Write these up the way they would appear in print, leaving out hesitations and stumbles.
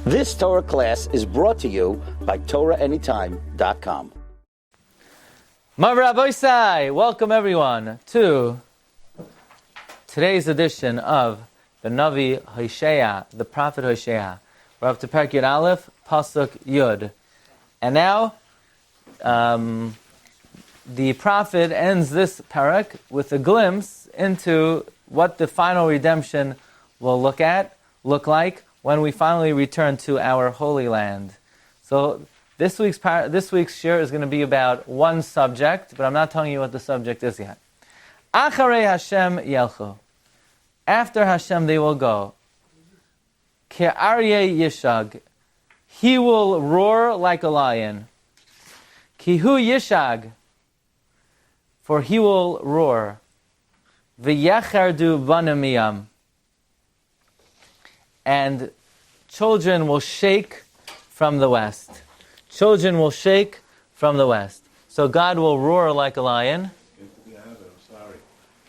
This Torah class is brought to you by TorahAnytime.com. Rabbi, welcome everyone to today's edition of the Navi Hoshea, the prophet Hoshea. We're up to Perek Yud Aleph, Pasuk Yud. And now, the prophet ends this parak with a glimpse into what the final redemption will look like when we finally return to our Holy Land. So this week's shiur is going to be about one subject, but I'm not telling you what the subject is yet. Acharei Hashem yelchu. After Hashem they will go. Ke'aryeh yishag. He will roar like a lion. Kihu yishag. For he will roar. V'yechardu banim miyam. And children will shake from the west. Children will shake from the west. So God will roar like a lion. I'm sorry.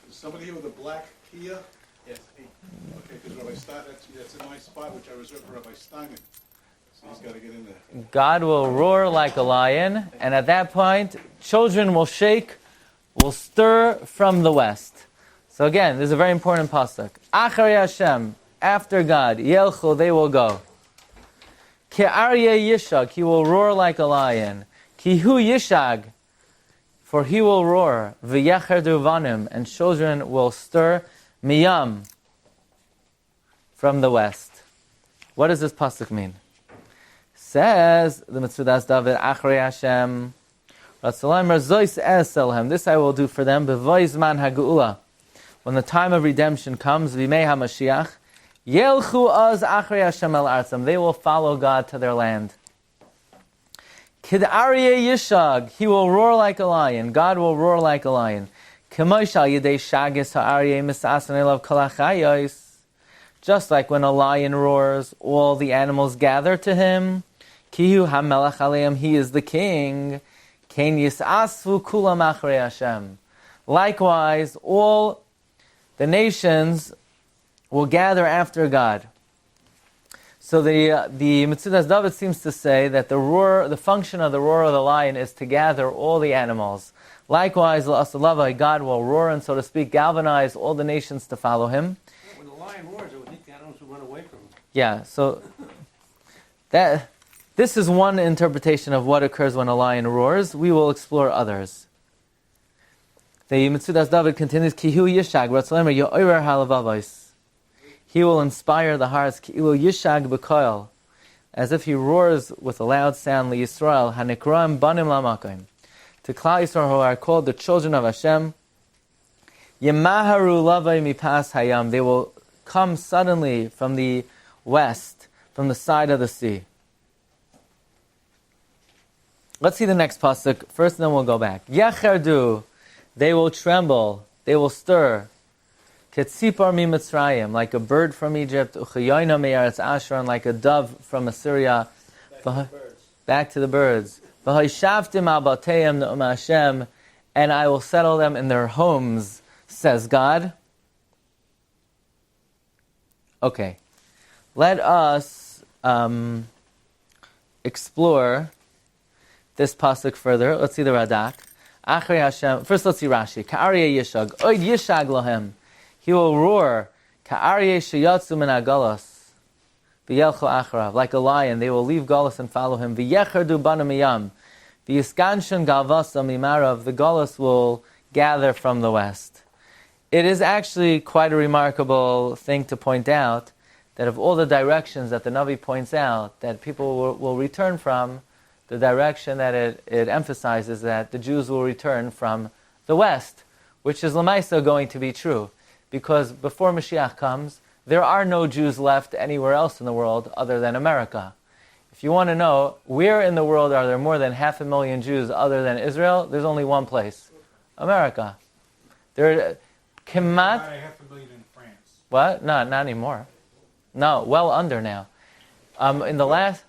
Is somebody here with a black Kia? Yes. Okay, because Rabbi Stein, that's in my spot, which I reserved for Rabbi Stein. So he's got to get in there. God will roar like a lion, and at that point, children will shake, will stir from the west. So again, this is a very important pasuk. Acharei Hashem. After God, Yelchu, they will go. Ke'aryeh yishag, he will roar like a lion. Kihu yishag, for he will roar. V'yechardu vanim, and children will stir miyam, from the west. What does this pasuk mean? Says the Mitzudas David, Acharei Hashem, Ratzalayim zois eselhem. This I will do for them. B'voizman hageula, when the time of redemption comes. V'mei hamashiach. Yelchu az achrei Hashem el artzam. They will follow God to their land. Kid aryeh yishag. He will roar like a lion. God will roar like a lion. Kemoshal yedei shagis ha'aryeh misasan elav kol hachayos. Just like when a lion roars, all the animals gather to him. Kihu hamelach aleim. He is the king. Kein yisasvu kulam achrei Hashem. Likewise, all the nations will gather after God. So the Mitzudas David seems to say that the function of the roar of the lion is to gather all the animals. Likewise, God will roar and, so to speak, galvanize all the nations to follow him. When the lion roars, I would think the animals would run away from him. Yeah, so this is one interpretation of what occurs when a lion roars. We will explore others. The Mitzudas David continues, Kihu yishag, Ratzlemer yo'orer halavavos. He will inspire the hearts, Ki'ilu yishag b'koil, as if he roars with a loud sound, Yisrael, hanikroim banim lamakim, to Klal Yisrael who are called the children of Hashem, Yemaharu lavai mipas hayam, they will come suddenly from the west, from the side of the sea. Let's see the next pasuk first, and then we'll go back. Yechardu, they will tremble, they will stir. Ketzipar mi Mitzrayim, like a bird from Egypt, uchayoina me'aretz Asher, like a dove from Assyria. Back to the birds. V'hoishavtim al bateiim ne'um Hashem, and I will settle them in their homes, says God. Okay, let us explore this pasuk further. Let's see the Radak. Achrei Hashem. First, let's see Rashi. Ka'aryeh yishag, oid yishag lohem. He will roar, Ka'aryeh sheyatzu min hagalos, v'yelchu acharav, like a lion. They will leave Galus and follow him. V'yechardu banim miyam, v'yiskanshen galvasam imarav. The Galus will gather from the west. It is actually quite a remarkable thing to point out that of all the directions that the Navi points out that people will return from, the direction that it emphasizes that the Jews will return from the west, which is l'maisa going to be true. Because before Mashiach comes, there are no Jews left anywhere else in the world other than America. If you want to know, where in the world are there more than 500,000 Jews other than Israel? There's only one place. America. There, Kemat... 500,000 in France. What? No, not anymore. No, well under now. In the last...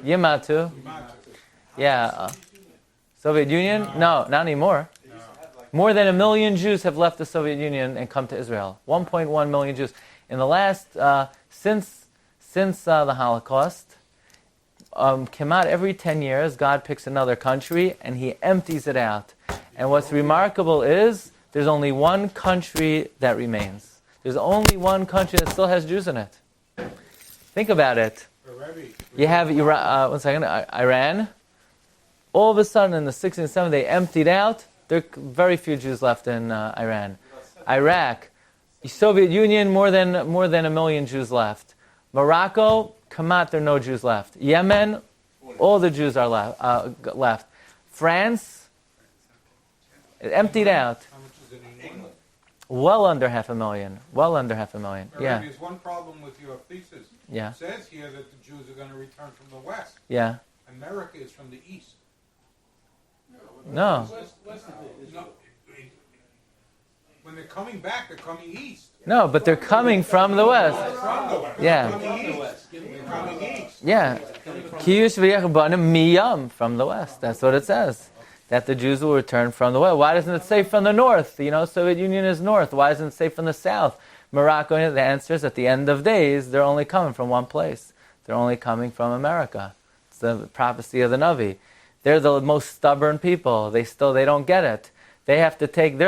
Yimatu. Yeah. Soviet Union? No, not anymore. More than 1 million Jews have left the Soviet Union and come to Israel. 1.1 million Jews. In the last, since since the Holocaust, Kemat every 10 years, God picks another country and He empties it out. And what's remarkable is there's only one country that remains. There's only one country that still has Jews in it. Think about it. You have Iran. All of a sudden in the 60s and 70s they emptied out. There are very few Jews left in Iran. Iraq, the Soviet Union, more than 1 million Jews left. Morocco, Kamat, there are no Jews left. Yemen, all the Jews are left. France, it emptied out. How much is it in England? Well under 500,000. Well under 500,000. Yeah. There's one problem with your thesis. Yeah. It says here that the Jews are going to return from the west. Yeah. America is from the east. No. No. When they're coming back, they're coming east. No, but they're coming from the west. From the west. Yeah. They're coming east. Yeah. Kiyush v'yechbanim miyam, from the west. That's what it says. That the Jews will return from the west. Why doesn't it say from the north? Soviet Union is north. Why doesn't it say from the south? Morocco, the answer is at the end of days, they're only coming from one place. They're only coming from America. It's the prophecy of the Navi. They're the most stubborn people. They don't get it. They're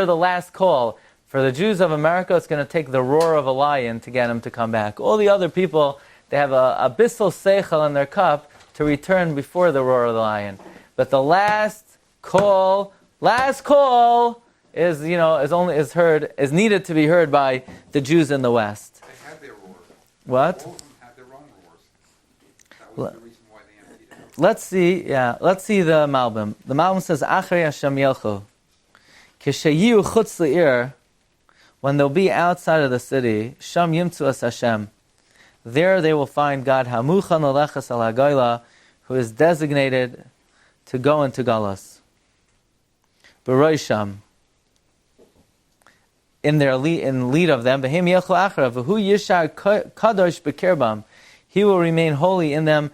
the last call. For the Jews of America, it's going to take the roar of a lion to get them to come back. All the other people, they have a bissel seichel in their cup to return before the roar of the lion. But the last call is needed to be heard by the Jews in the West. They had their roar. What? All of them had their own roars. That was the reason why they emptied it. Let's see the Malbim. The Malbim says, Achrei Hashem yelchu. Kishayu chutz le'ir, when they'll be outside of the city, Sham yimtzu es Hashem. There they will find God, Hamuchan alechas al hagoyla, who is designated to go into Galus. B'roisham, in lead of them, Behim yelchu achra, v'hu yishar kadosh b'kirbam, he will remain holy in them,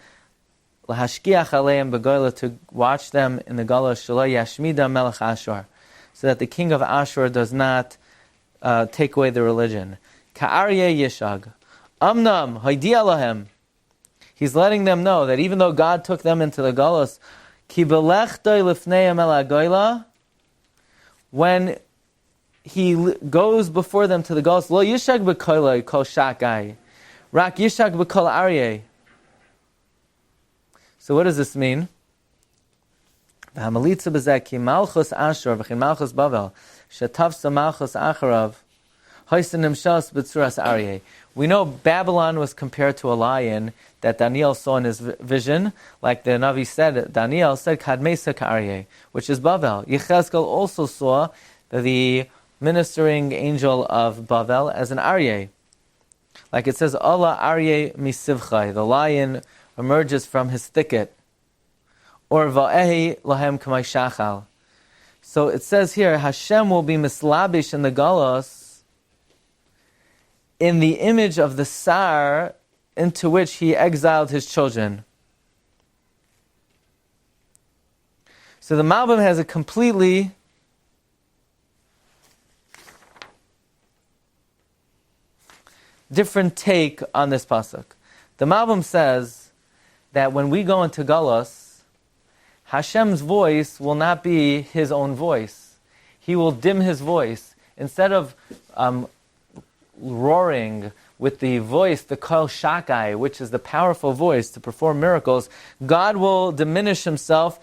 lahashkiach aleim b'goyla, to watch them in the Galus, shelo yashmida melech Ashur, so that the king of Ashur does not take away the religion. Ka'aryeh yishag, amnam haidi alahem, he's letting them know that even though God took them into the Galus, ki belechtoi lifneim el hagoyla, when he goes before them to the Galus, lo yishag b'koiloi kol shakai, rak yishag b'kol aryeh. So what does this mean? V'hamalitza b'zeh ki malchus Ashur v'chin malchus Bavel shetavsa malchus acharav hoisen nimshas b'tzuras aryeh. We know Babylon was compared to a lion that Daniel saw in his vision, like the Navi said. Daniel said kadmesa ka'aryeh, which is Bavel. Yechezkel also saw the ministering angel of Bavel as an aryeh, like it says Allah aryeh misivchai, the lion emerges from his thicket. Or va'ehi lahem kamay shachal. So it says here, Hashem will be mislabish in the Galus in the image of the Sar into which he exiled his children. So the Malbim has a completely different take on this pasuk. The Malbim says that when we go into Galus, Hashem's voice will not be his own voice. He will dim his voice. Instead of roaring with the voice, the kol shakai, which is the powerful voice to perform miracles, God will diminish himself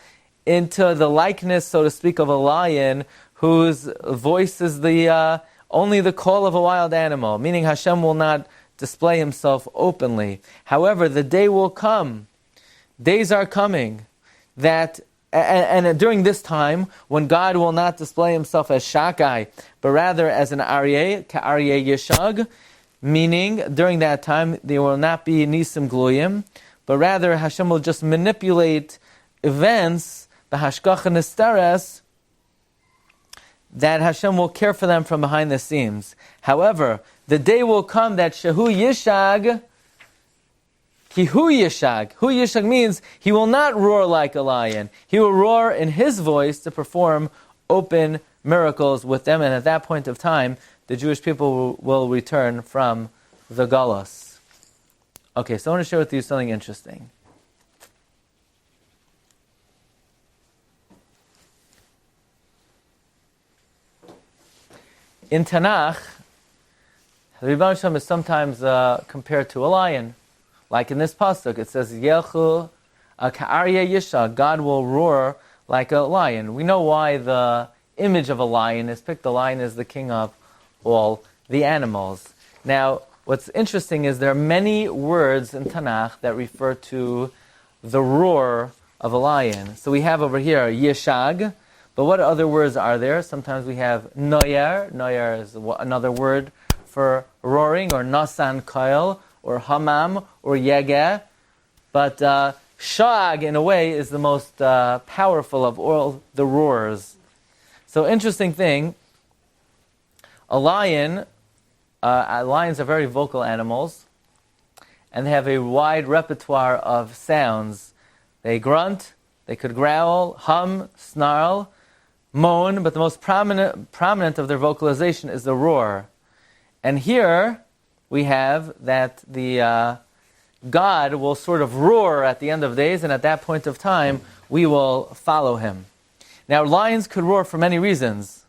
into the likeness, so to speak, of a lion whose voice is only the call of a wild animal, meaning Hashem will not display himself openly. However, the day will come, days are coming, that, and during this time, when God will not display himself as Shakai, but rather as an Aryeh, Ka'aryeh Yeshag, meaning during that time there will not be Nisim Gluyim, but rather Hashem will just manipulate events, the Hashgacha Nesteres, that Hashem will care for them from behind the scenes. However, the day will come that Shehu Yishag, Hu Yishag. Hu Yishag means he will not roar like a lion. He will roar in his voice to perform open miracles with them, and at that point of time, the Jewish people will return from the Galus. Okay, so I want to share with you something interesting. In Tanakh, the Rebbe Shem is sometimes compared to a lion. Like in this pasuk, it says, Yelchu ka'arya yisha, God will roar like a lion. We know why the image of a lion is picked. The lion is the king of all the animals. Now, what's interesting is there are many words in Tanakh that refer to the roar of a lion. So we have over here yeshag, but what other words are there? Sometimes we have noyer. Noyer is another word for roaring, or nasan koil, or hamam, or yegeh. But shag, in a way, is the most powerful of all the roars. So interesting thing, lions are very vocal animals, and they have a wide repertoire of sounds. They grunt, they could growl, hum, snarl, moan, but the most prominent of their vocalization is the roar. And here we have that the God will sort of roar at the end of days, and at that point of time, we will follow him. Now, lions could roar for many reasons.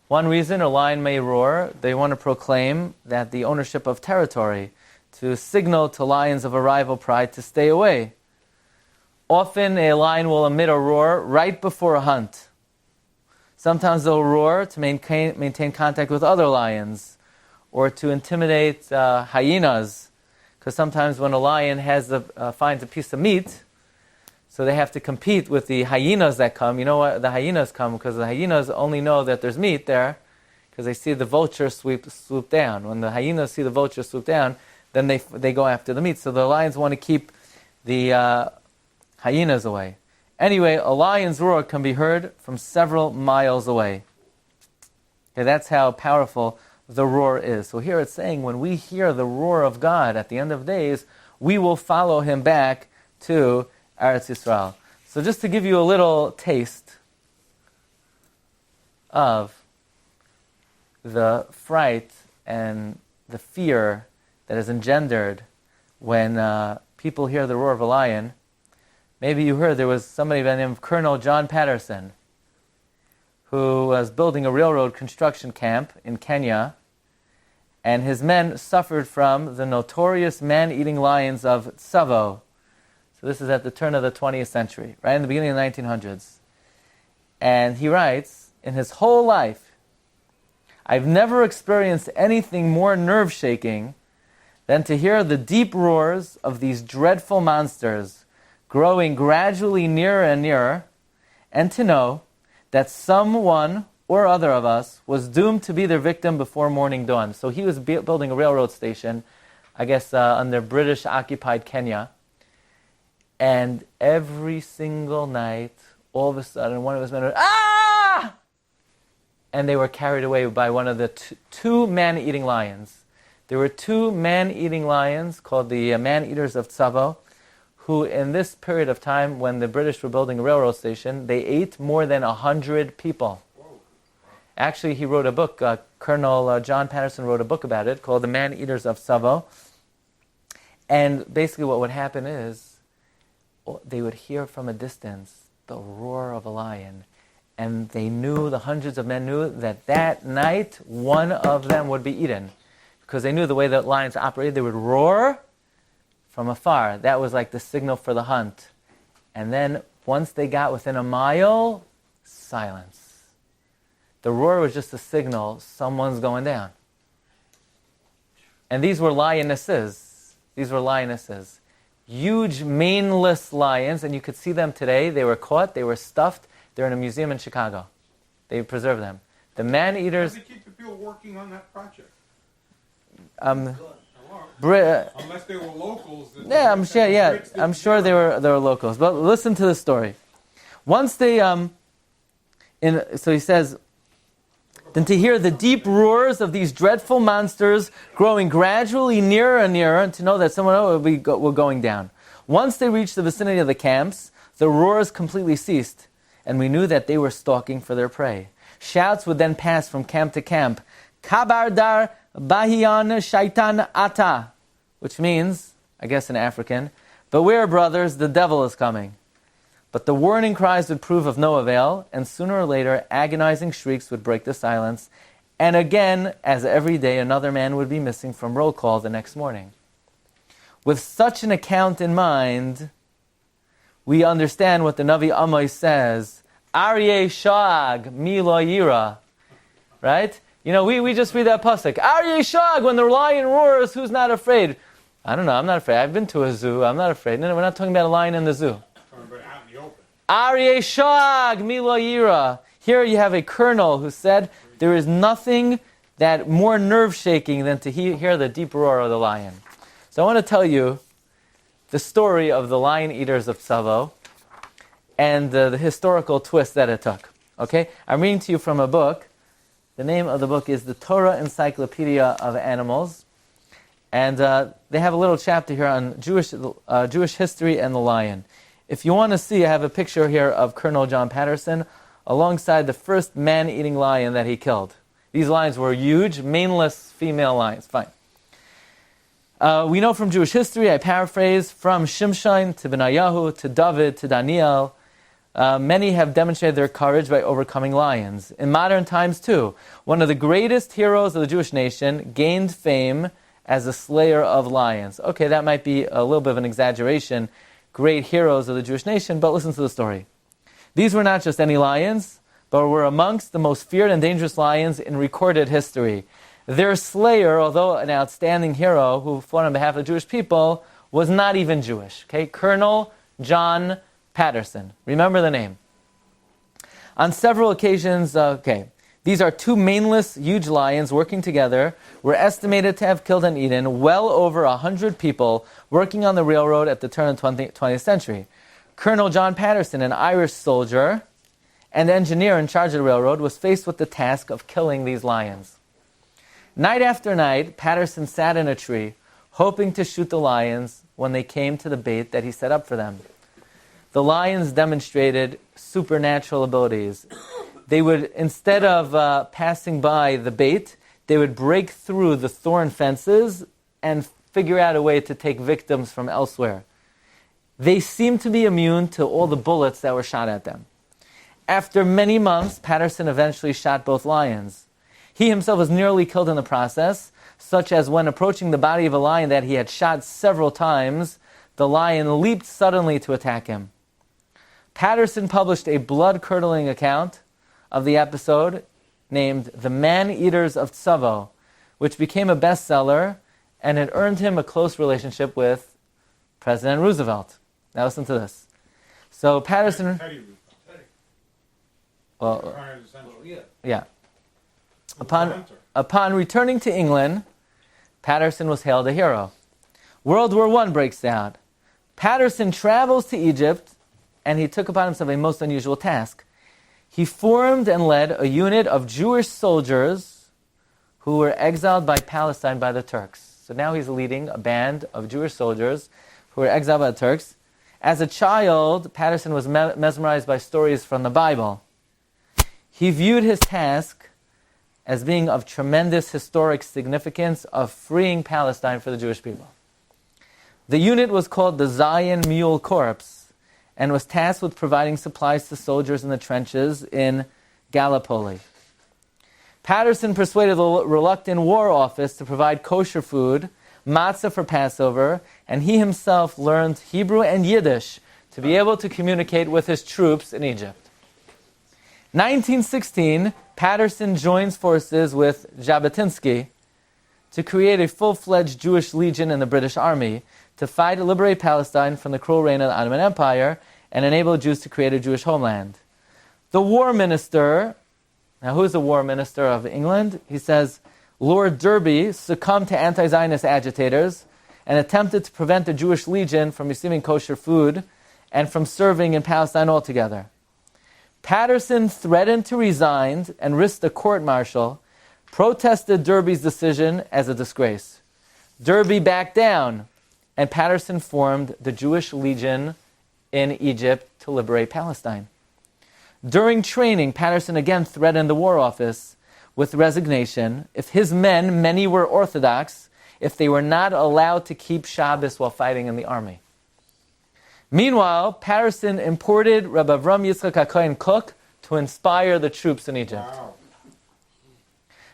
One reason a lion may roar, they want to proclaim that the ownership of territory, to signal to lions of a rival pride to stay away. Often a lion will emit a roar right before a hunt. Sometimes they'll roar to maintain contact with other lions, or to intimidate hyenas, because sometimes when a lion finds a piece of meat, so they have to compete with the hyenas that come. You know what? The hyenas come because the hyenas only know that there's meat there because they see the vulture swoop down. When the hyenas see the vulture swoop down, then they go after the meat. So the lions want to keep the hyenas away. Anyway, a lion's roar can be heard from several miles away. Okay, that's how powerful the roar is. So here it's saying when we hear the roar of God at the end of days, we will follow him back to Eretz Yisrael. So just to give you a little taste of the fright and the fear that is engendered when people hear the roar of a lion, maybe you heard there was somebody by the name of Colonel John Patterson who was building a railroad construction camp in Kenya, and his men suffered from the notorious man-eating lions of Tsavo. So this is at the turn of the 20th century, right in the beginning of the 1900s. And he writes, in his whole life, I've never experienced anything more nerve-shaking than to hear the deep roars of these dreadful monsters growing gradually nearer and nearer, and to know that someone or other of us was doomed to be their victim before morning dawn. So he was building a railroad station, I guess under British-occupied Kenya, and every single night, all of a sudden, one of his men would, ah! And they were carried away by one of the two man-eating lions. There were two man-eating lions called the man-eaters of Tsavo, who in this period of time, when the British were building a railroad station, they ate more than 100 people. Actually, he wrote a book, Colonel John Patterson wrote a book about it, called The Man-Eaters of Tsavo. And basically what would happen is, they would hear from a distance the roar of a lion, and the hundreds of men knew that night, one of them would be eaten. Because they knew the way that lions operated, they would roar from afar. That was like the signal for the hunt. And then once they got within a mile, silence. The roar was just a signal someone's going down. And these were lionesses. Huge maneless lions, and you could see them today. They were caught, they were stuffed. They're in a museum in Chicago. They preserve them. The man-eaters... How do they keep the people working on that project? Unless they were locals. I'm sure they were locals. But listen to the story. Once they, so he says, then to hear the deep roars of these dreadful monsters growing gradually nearer and nearer, and to know that someone were going down. Once they reached the vicinity of the camps, the roars completely ceased, and we knew that they were stalking for their prey. Shouts would then pass from camp to camp. Kabardar Bahian Shaitan Ata, which means, I guess in African, beware, brothers, the devil is coming. But the warning cries would prove of no avail, and sooner or later, agonizing shrieks would break the silence, and again, as every day, another man would be missing from roll call the next morning. With such an account in mind, we understand what the Navi Amos says, Aryeh Shag mi lo yira. Right? You know, we just read that pasuk. Aryeh Shag, when the lion roars, who's not afraid? I don't know, I'm not afraid. I've been to a zoo, I'm not afraid. No, we're not talking about a lion in the zoo. Aryeh Shag mi lo yira. Here you have a colonel who said, there is nothing that more nerve-shaking than to hear the deep roar of the lion. So I want to tell you the story of the lion eaters of Tsavo and the historical twist that it took. Okay? I'm reading to you from a book. The name of the book is The Torah Encyclopedia of Animals. And they have a little chapter here on Jewish history and the lion. If you want to see, I have a picture here of Colonel John Patterson alongside the first man-eating lion that he killed. These lions were huge, maneless female lions. Fine. We know from Jewish history, I paraphrase, from Shimshon to Benayahu to David to Daniel, many have demonstrated their courage by overcoming lions. In modern times too, one of the greatest heroes of the Jewish nation gained fame as a slayer of lions. Okay, that might be a little bit of an exaggeration, great heroes of the Jewish nation, but listen to the story. These were not just any lions, but were amongst the most feared and dangerous lions in recorded history. Their slayer, although an outstanding hero who fought on behalf of the Jewish people, was not even Jewish. Okay, Colonel John Patterson. Remember the name. On several occasions, these are two maneless, huge lions working together, were estimated to have killed and eaten well over 100 people working on the railroad at the turn of the 20th century. Colonel John Patterson, an Irish soldier and engineer in charge of the railroad, was faced with the task of killing these lions. Night after night, Patterson sat in a tree, hoping to shoot the lions when they came to the bait that he set up for them. The lions demonstrated supernatural abilities. They would, instead of passing by the bait, they would break through the thorn fences and figure out a way to take victims from elsewhere. They seemed to be immune to all the bullets that were shot at them. After many months, Patterson eventually shot both lions. He himself was nearly killed in the process, such as when approaching the body of a lion that he had shot several times, the lion leaped suddenly to attack him. Patterson published a blood-curdling account of the episode named The Man-Eaters of Tsavo, which became a bestseller, and it earned him a close relationship with President Roosevelt. Now listen to this. So Patterson... Upon returning to England, Patterson was hailed a hero. World War I breaks out. Patterson travels to Egypt, and he took upon himself a most unusual task. He formed and led a unit of Jewish soldiers who were exiled by Palestine by the Turks. So now he's leading a band of Jewish soldiers who were exiled by the Turks. As a child, Patterson was mesmerized by stories from the Bible. He viewed his task as being of tremendous historic significance of freeing Palestine for the Jewish people. The unit was called the Zion Mule Corps and was tasked with providing supplies to soldiers in the trenches in Gallipoli. Patterson persuaded the reluctant War Office to provide kosher food, matzah for Passover, and he himself learned Hebrew and Yiddish to be able to communicate with his troops in Egypt. 1916, Patterson joins forces with Jabotinsky to create a full-fledged Jewish legion in the British Army to fight and liberate Palestine from the cruel reign of the Ottoman Empire and enable Jews to create a Jewish homeland. The war minister, now who is the war minister of England? He says, Lord Derby succumbed to anti-Zionist agitators and attempted to prevent the Jewish legion from receiving kosher food and from serving in Palestine altogether. Patterson threatened to resign and risked a court-martial, protested Derby's decision as a disgrace. Derby backed down, and Patterson formed the Jewish Legion in Egypt to liberate Palestine. During training, Patterson again threatened the War Office with resignation if his men, many were Orthodox, if they were not allowed to keep Shabbos while fighting in the army. Meanwhile, Patterson imported Rabbi Avram Yitzchak HaKohen Kook to inspire the troops in Egypt. Wow.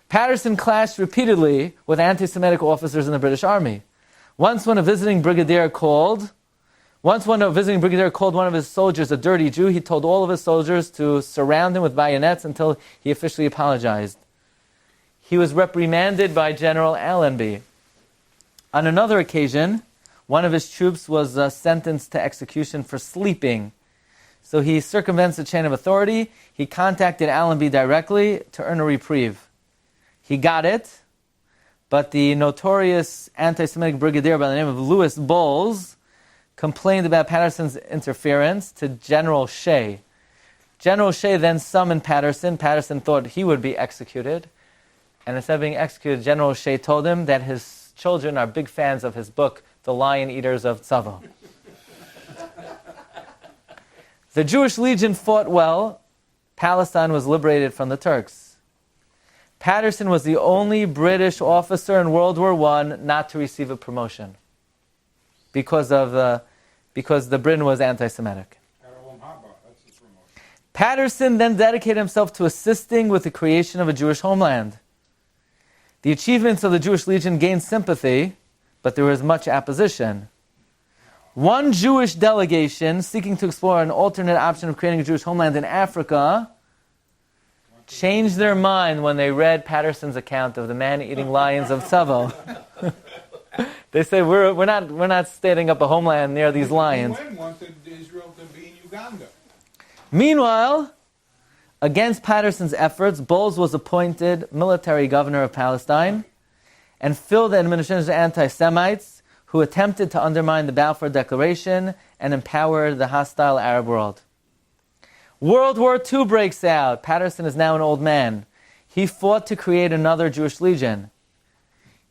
Patterson clashed repeatedly with anti-Semitic officers in the British Army. Once when a visiting brigadier called one of his soldiers a dirty Jew, he told all of his soldiers to surround him with bayonets until he officially apologized. He was reprimanded by General Allenby. On another occasion, one of his troops was sentenced to execution for sleeping. So he circumvents the chain of authority. He contacted Allenby directly to earn a reprieve. He got it, but the notorious anti-Semitic brigadier by the name of Louis Bowles complained about Patterson's interference to General Shea. General Shea then summoned Patterson. Patterson thought he would be executed. And instead of being executed, General Shea told him that his children are big fans of his book, The Lion Eaters of Tsavo. The Jewish Legion fought well. Palestine was liberated from the Turks. Patterson was the only British officer in World War I not to receive a promotion because the Britain was anti-Semitic. Patterson then dedicated himself to assisting with the creation of a Jewish homeland. The achievements of the Jewish Legion gained sympathy, but there was much opposition. One Jewish delegation seeking to explore an alternate option of creating a Jewish homeland in Africa changed their mind when they read Patterson's account of the man-eating lions of Tsavo. They said, we're not standing up a homeland near these lions. The UN wanted Israel to be in Uganda. Meanwhile, against Patterson's efforts, Bowles was appointed military governor of Palestine and filled the administration of anti-Semites who attempted to undermine the Balfour Declaration and empower the hostile Arab world. World War II breaks out. Patterson is now an old man. He fought to create another Jewish legion.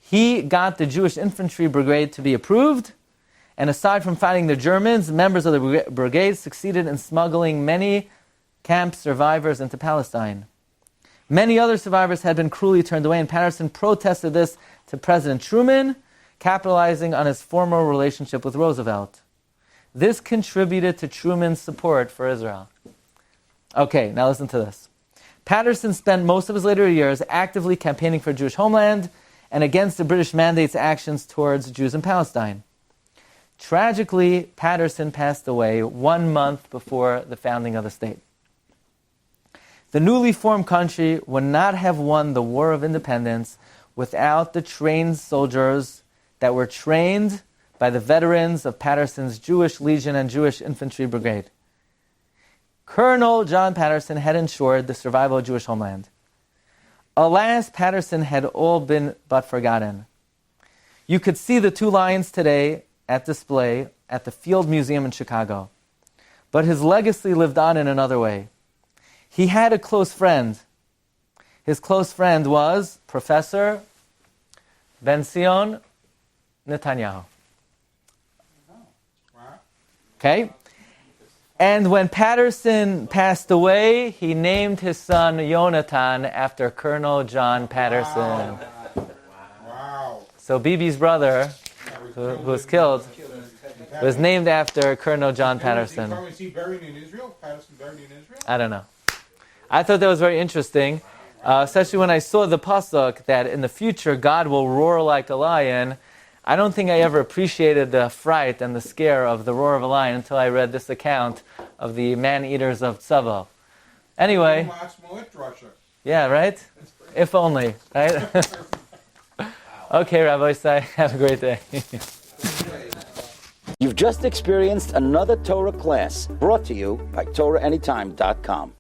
He got the Jewish Infantry Brigade to be approved, and aside from fighting the Germans, members of the brigade succeeded in smuggling many camp survivors into Palestine. Many other survivors had been cruelly turned away, and Patterson protested this to President Truman, capitalizing on his former relationship with Roosevelt. This contributed to Truman's support for Israel. Okay, now listen to this. Patterson spent most of his later years actively campaigning for a Jewish homeland and against the British mandate's actions towards Jews in Palestine. Tragically, Patterson passed away 1 month before the founding of the state. The newly formed country would not have won the War of Independence without the trained soldiers that were trained by the veterans of Patterson's Jewish Legion and Jewish Infantry Brigade. Colonel John Patterson had ensured the survival of Jewish homeland. Alas, Patterson had all been but forgotten. You could see the two lions today at display at the Field Museum in Chicago. But his legacy lived on in another way. He had a close friend. His close friend was Professor Ben-Zion Netanyahu. Okay? And when Patterson passed away, he named his son Yonatan after Colonel John Patterson. Wow. So Bibi's brother, who was killed, was named after Colonel John Patterson. Is he buried in Israel? Patterson buried in Israel? I don't know. I thought that was very interesting, especially when I saw the pasuk that in the future God will roar like a lion. I don't think I ever appreciated the fright and the scare of the roar of a lion until I read this account of the man-eaters of Tsavo. Anyway. Yeah, right? If only, right? Okay, Rabbi Say, have a great day. You've just experienced another Torah class brought to you by TorahAnytime.com.